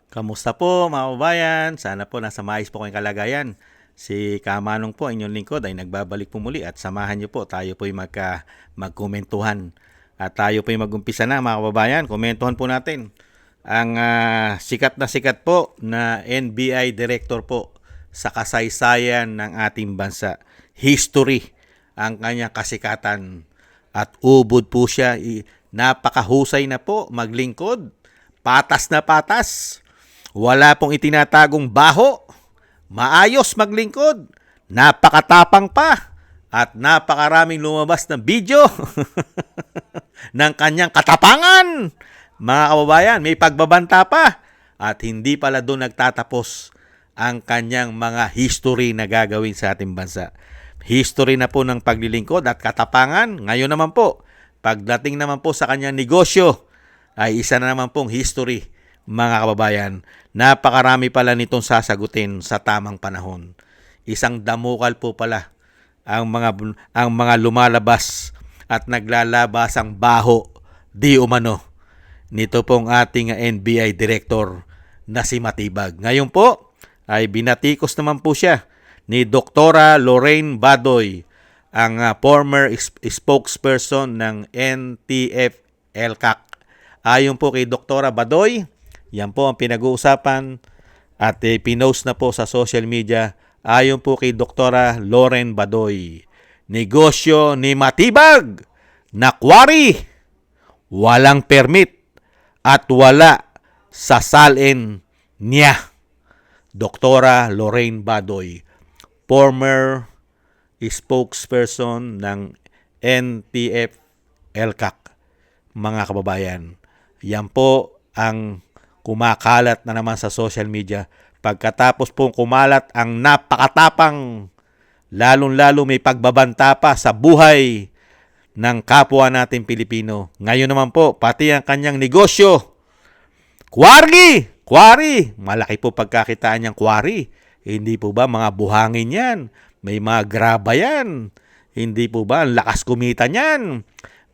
Kamusta po mga kababayan? Sana po nasa maayos po kayong kalagayan. Si Kamanong po, inyong lingkod ay nagbabalik po muli at samahan niyo po tayo po magkomentuhan. At tayo po magumpisa na mga kababayan. Komentuhan po natin ang sikat po na NBI director po sa kasaysayan ng ating bansa. History ang kanyang kasikatan at ubod po siya. Napakahusay na po maglingkod. Patas na patas. Wala pong itinatagong baho. Maayos maglingkod. Napakatapang pa. At napakaraming lumabas na video ng kanyang katapangan. Mga kababayan, may pagbabanta pa. At hindi pala doon nagtatapos ang kanyang mga history na gagawin sa ating bansa. History na po ng paglilingkod at katapangan. Ngayon naman po, pagdating naman po sa kanyang negosyo, ay isa na naman pong history, mga kababayan. Napakarami pala nitong sasagutin sa tamang panahon. Isang damukal po pala ang mga lumalabas at naglalabasang baho di umano nito pong ating NBI director na si Matibag. Ngayon po ay binatikos naman po siya ni Doktora Lorraine Badoy, ang former spokesperson ng NTF-ELCAC. Ayon po kay Doktora Badoy, yan po ang pinag-uusapan at pinost na po sa social media. Ayon po kay Doktora Lorraine Badoy, negosyo ni Matibag na quarry, walang permit at wala sa salin niya. Doktora Lorraine Badoy, former spokesperson ng NTF-ELCAC. Mga kababayan, yan po ang kumakalat na naman sa social media. Pagkatapos pong kumalat ang napakatapang, lalong-lalo may pagbabanta pa sa buhay ng kapwa natin Pilipino. Ngayon naman po, pati ang kanyang negosyo. Quarry! Malaki po pagkakitaan niyang quarry. Hindi po ba mga buhangin yan? May mga graba yan. Hindi po ba ang lakas kumita niyan?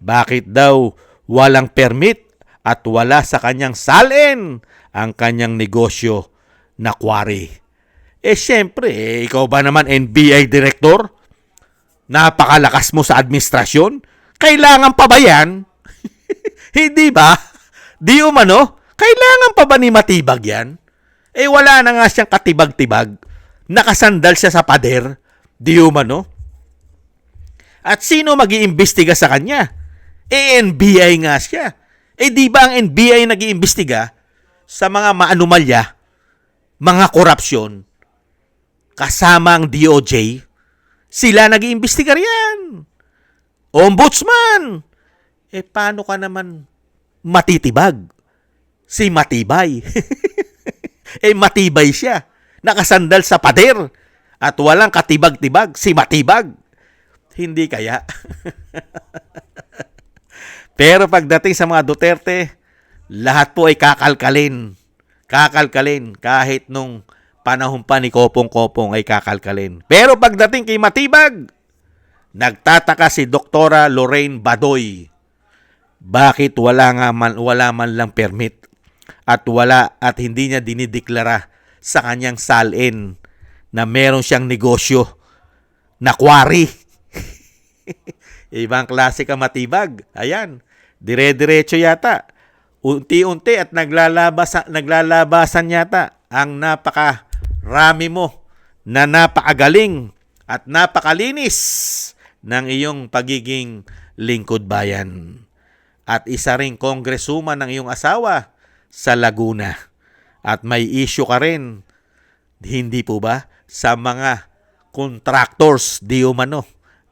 Bakit daw walang permit at wala sa kanyang salin ang kanyang negosyo na quarry? Siyempre, ikaw ba naman NBI director? Napakalakas mo sa administrasyon? Kailangan pa ba yan? Hindi ba? Di umano? Kailangan pa ba ni Matibag yan? Wala na nga siyang katibag-tibag. Nakasandal siya sa pader. Di umano? At sino mag-iimbestiga sa kanya? NBI nga siya. Di ba ang NBI nag-iimbestiga sa mga maanumalya, mga korupsyon, kasama ang DOJ? Sila nag-iimbestiga riyan. Ombudsman! Paano ka naman matitibag? Si Matibay. Matibay siya. Nakasandal sa pader. At walang katibag-tibag. Si Matibag. Hindi kaya? Pero pagdating sa mga Duterte, lahat po ay kakalkalin. Kakalkalin. Kahit nung panahon pa ni Kopong-Kopong ay kakalkalin. Pero pagdating kay Matibag, nagtataka si Doktora Lorraine Badoy. Bakit wala man lang permit at hindi niya dinideklara sa kanyang salin na meron siyang negosyo na quarry? Ibang klase ka Matibag. Ayan, dire-diretso yata. Unti-unti at naglalabasan yata ang napakarami mo na napakagaling at napakalinis ng iyong pagiging lingkod bayan. At isa ring kongresuman ng iyong asawa sa Laguna. At may issue ka rin, hindi po ba, sa mga contractors, di umano,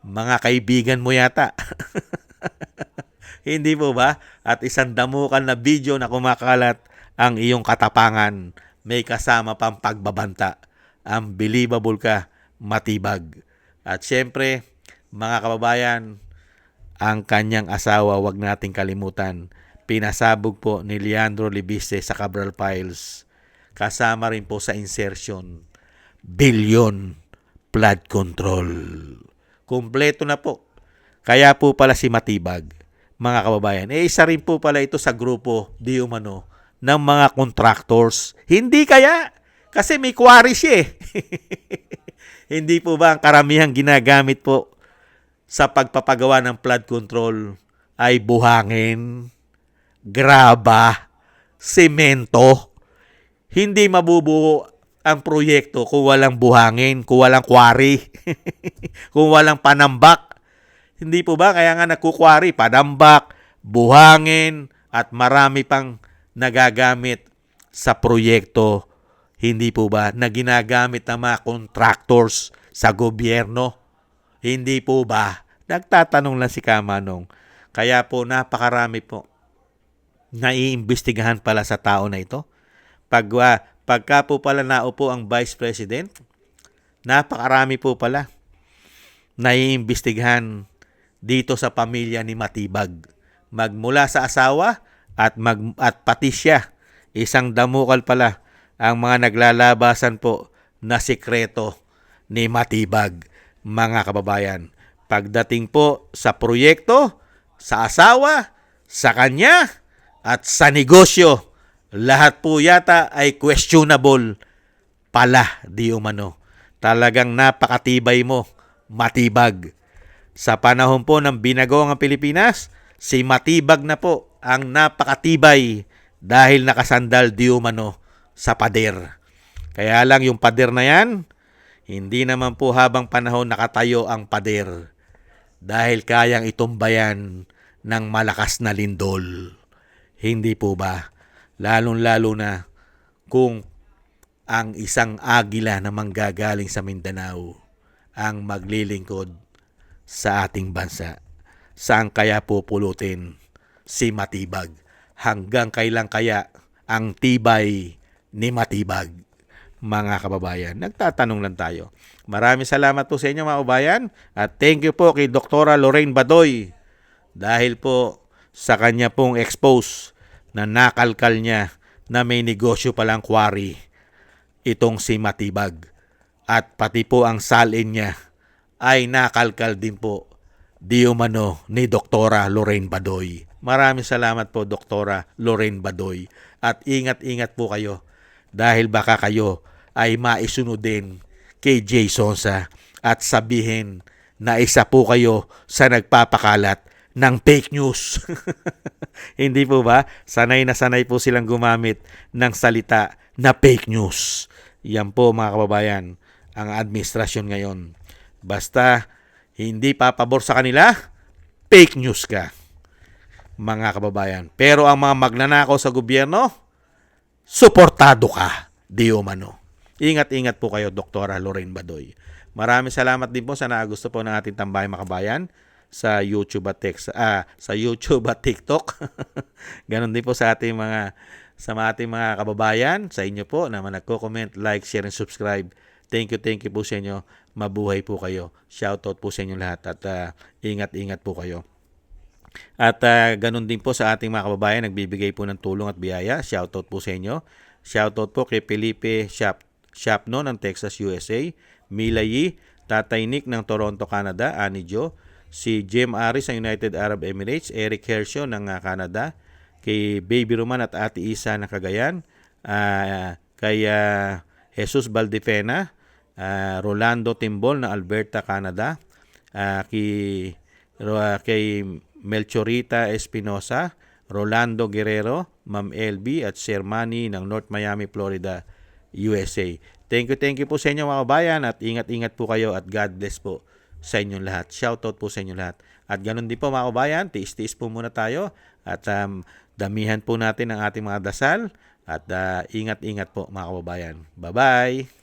mga kaibigan mo yata. Hindi po ba? At isang damukan na video na kumakalat ang iyong katapangan. May kasama pang pagbabanta. Unbelievable ka, Matibag. At syempre, mga kababayan, ang kanyang asawa, wag nating kalimutan, pinasabog po ni Leandro Libiste sa Cabral Files. Kasama rin po sa insertion, billion flood control. Kumpleto na po. Kaya po pala si Matibag, mga kababayan, isa rin po pala ito sa grupo di umano ng mga contractors. Hindi kaya? Kasi may quarry siya eh. Hindi po ba ang karamihang ginagamit po sa pagpapagawa ng flood control ay buhangin, graba, semento? Hindi mabubuo ang proyekto kung walang buhangin, kung walang quarry, kung walang panambak. Hindi po ba? Kaya nga nagkukwari, panambak, buhangin, at marami pang nagagamit sa proyekto. Hindi po ba? Na ginagamit ng mga contractors sa gobyerno. Hindi po ba? Nagtatanong lang si Kamanong. Kaya po napakarami po naiimbestigahan pala sa tao na ito. Pagka po pala naupo ang Vice President, napakarami po pala naiimbestigahan dito sa pamilya ni Matibag. Magmula sa asawa at pati siya. Isang damukal pala ang mga naglalabasan po na sikreto ni Matibag, mga kababayan. Pagdating po sa proyekto, sa asawa, sa kanya, at sa negosyo, lahat po yata ay questionable pala di umano. Talagang napakatibay mo, Matibag. Sa panahon po ng binago ang Pilipinas, si Matibag na po ang napakatibay dahil nakasandal di umano sa pader. Kaya lang yung pader na yan, hindi naman po habang panahon nakatayo ang pader dahil kayang itumbayan ng malakas na lindol. Hindi po ba? Lalong-lalo na kung ang isang agila na manggagaling sa Mindanao ang maglilingkod sa ating bansa. Saan kaya pupulutin si Matibag? Hanggang kailan kaya ang tibay ni Matibag? Mga kababayan, nagtatanong lang tayo. Maraming salamat po sa inyo mga kababayan at thank you po kay Dr. Lorraine Badoy dahil po sa kanya pong expose na nakalkal niya na may negosyo palang quarry itong si Matibag at pati po ang salin niya ay nakalkal din po di umano ni Dr. Lorraine Badoy. Maraming salamat po Dr. Lorraine Badoy at ingat-ingat po kayo dahil baka kayo ay maisunod din kay Jay Sonsa at sabihin na isa po kayo sa nagpapakalat ng fake news. Hindi po ba? Sanay na sanay po silang gumamit ng salita na fake news. Yan po mga kababayan, ang administrasyon ngayon. Basta hindi papabor sa kanila, fake news ka. Mga kababayan. Pero ang mga magnanakaw sa gobyerno, suportado ka. Di umano. Ingat-ingat po kayo, Dr. Lorraine Badoy. Maraming salamat din po sa nagusto po ng ating tambahay mga kabayan sa YouTube at sa YouTube at TikTok. Ganon din po sa ating mga kababayan, sa inyo po na nagko-comment, like, share, and subscribe. Thank you po sa inyo. Mabuhay po kayo. Shoutout po sa inyo lahat at ingat-ingat po kayo. At ganun din po sa ating mga kababayan, nagbibigay po ng tulong at biyaya. Shoutout po sa inyo. Shoutout po kay Felipe Shapno ng Texas, USA. Mila Yi, Tatay Nick ng Toronto, Canada. Ani Jo. Si Jem Aris ng United Arab Emirates. Eric Hersho ng Canada. Kay Baby Roman at Ate Isa ng Cagayan. Kay Jesus Valdefena. Rolando Timbol ng Alberta, Canada. Kay Melchorita Espinosa, Rolando Guerrero, Ma'am LB at Sir Manny ng North Miami, Florida, USA. Thank you po sa inyo mga kabayan at ingat-ingat po kayo at God bless po sa inyong lahat. Shoutout po sa inyong lahat. At ganun din po mga kabayan, tiis-tiis po muna tayo at damihan po natin ang ating mga dasal at ingat-ingat po mga kababayan. Bye-bye!